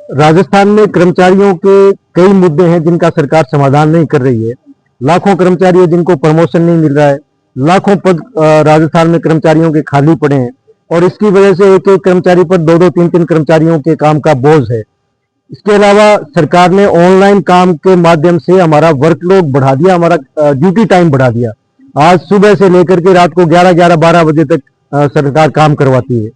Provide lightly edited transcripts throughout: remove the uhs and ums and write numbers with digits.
राजस्थान में कर्मचारियों के कई मुद्दे हैं जिनका सरकार समाधान नहीं कर रही है। लाखों कर्मचारी हैं जिनको प्रमोशन नहीं मिल रहा है। लाखों पद राजस्थान में कर्मचारियों के खाली पड़े हैं और इसकी वजह से एक एक कर्मचारी पर दो दो तीन तीन कर्मचारियों के काम का बोझ है। इसके अलावा सरकार ने ऑनलाइन काम के माध्यम से हमारा वर्कलोड बढ़ा दिया, हमारा ड्यूटी टाइम बढ़ा दिया। आज सुबह से लेकर के रात को 11-12 बजे तक सरकार काम करवाती है।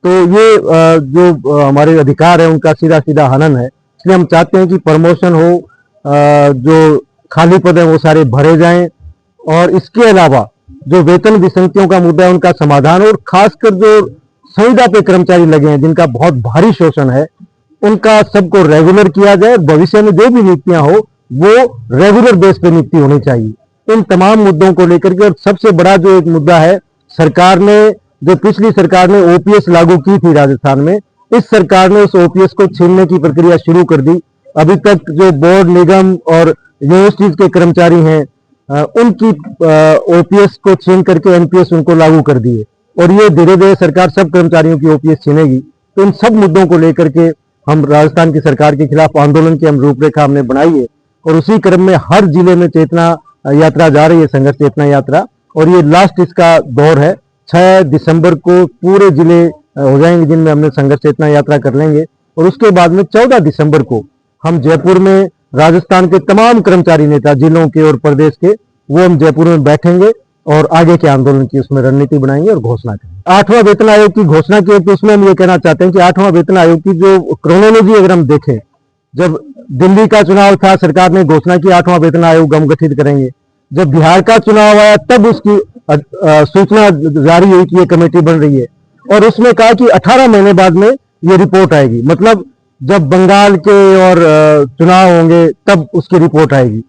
तो ये जो हमारे अधिकार है उनका सीधा सीधा हनन है। इसलिए हम चाहते हैं कि प्रमोशन हो, जो खाली पद है वो सारे भरे जाएं और इसके अलावा जो वेतन विसंगतियों का मुद्दा है उनका समाधान हो और खासकर जो संविदा पे कर्मचारी लगे हैं जिनका बहुत भारी शोषण है उनका सबको रेगुलर किया जाए। भविष्य में जो भी नियुक्तियां हो वो रेगुलर बेस पे नियुक्ति होनी चाहिए। इन तमाम मुद्दों को लेकर के और सबसे बड़ा जो एक मुद्दा है, सरकार ने जो पिछली सरकार ने ओपीएस लागू की थी राजस्थान में, इस सरकार ने उस ओपीएस को छीनने की प्रक्रिया शुरू कर दी। अभी तक जो बोर्ड, निगम और यूनिवर्सिटीज के कर्मचारी हैं उनकी ओपीएस को छीन करके एनपीएस उनको लागू कर दिए और ये धीरे धीरे सरकार सब कर्मचारियों की ओपीएस छीनेगी। तो इन सब मुद्दों को लेकर के हम राजस्थान की सरकार के खिलाफ आंदोलन की हम रूपरेखा हमने बनाई है और उसी क्रम में हर जिले में चेतना यात्रा जा रही है, संघर्ष चेतना यात्रा, और ये लास्ट इसका दौर है। 6 दिसंबर को पूरे जिले हो जाएंगे जिनमें हमने संघर्ष चेतना यात्रा कर लेंगे और उसके बाद में 14 दिसंबर को हम जयपुर में राजस्थान के तमाम कर्मचारी नेता जिलों के और प्रदेश के वो हम जयपुर में बैठेंगे और आगे के आंदोलन की उसमें रणनीति बनाएंगे और घोषणा करेंगे। 8वां वेतन आयोग की घोषणा की तो उसमें हम ये कहना चाहते हैं कि 8वां वेतन आयोग की जो क्रोनोलॉजी अगर हम देखें, जब दिल्ली का चुनाव था सरकार ने घोषणा की 8वां वेतन आयोग हम गठित करेंगे। जब बिहार का चुनाव आया तब उसकी सूचना जारी हुई कि ये कमेटी बन रही है और उसमें कहा कि 18 महीने बाद में ये रिपोर्ट आएगी। मतलब जब बंगाल के और चुनाव होंगे तब उसकी रिपोर्ट आएगी।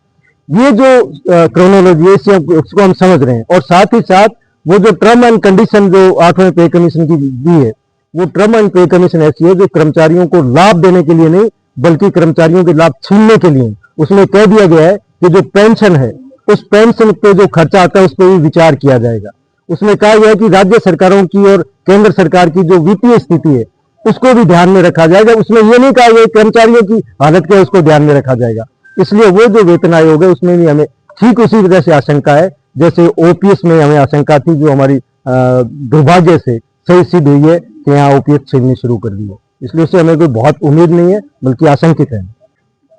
ये जो क्रोनोलॉजी है इसको हम समझ रहे हैं और साथ ही साथ वो जो टर्म एंड कंडीशन जो 8वें पे कमीशन की दी है, वो टर्म एंड पे कमीशन ऐसी है जो कर्मचारियों को लाभ देने के लिए नहीं बल्कि कर्मचारियों के लाभ छीनने के लिए। उसमें कह दिया गया है कि जो पेंशन है उस पेंशन पे जो खर्चा आता है उस पर भी विचार किया जाएगा। उसमें कहा गया है कि राज्य सरकारों की और केंद्र सरकार की जो वित्तीय स्थिति है उसको भी ध्यान में रखा जाएगा। उसमें ये नहीं कहा गया कर्मचारियों की हालत क्या है उसको ध्यान में रखा जाएगा। इसलिए वो जो वेतन आयोग है उसमें भी हमें ठीक उसी वजह से आशंका है जैसे ओपीएस में हमें आशंका थी, जो हमारी दुर्भाग्य से सही सिद्ध हुई है कि यहाँ ओपीएस छीननी शुरू कर दी है। इसलिए उससे हमें कोई बहुत उम्मीद नहीं है बल्कि आशंकित है।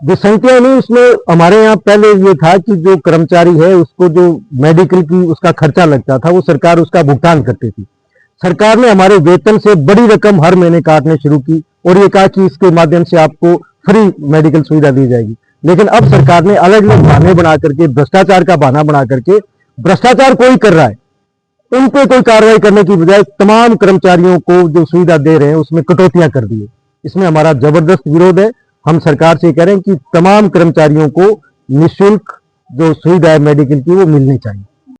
विसंख्या नहीं, उसमें हमारे यहाँ पहले ये था कि जो कर्मचारी है उसको जो मेडिकल की उसका खर्चा लगता था वो सरकार उसका भुगतान करती थी। सरकार ने हमारे वेतन से बड़ी रकम हर महीने काटने शुरू की और ये कहा कि इसके माध्यम से आपको फ्री मेडिकल सुविधा दी जाएगी। लेकिन अब सरकार ने अलग अलग बहाने बना करके, भ्रष्टाचार का बहाना बना करके, भ्रष्टाचार कोई कर रहा है उन पे कोई कार्रवाई करने की बजाय तमाम कर्मचारियों को जो सुविधा दे रहे हैं उसमें कटौतियां कर दी है। इसमें हमारा जबरदस्त विरोध है। हम सरकार से कह रहे हैं कि तमाम कर्मचारियों को निःशुल्क जो सुविधा है मेडिकल की वो मिलनी चाहिए।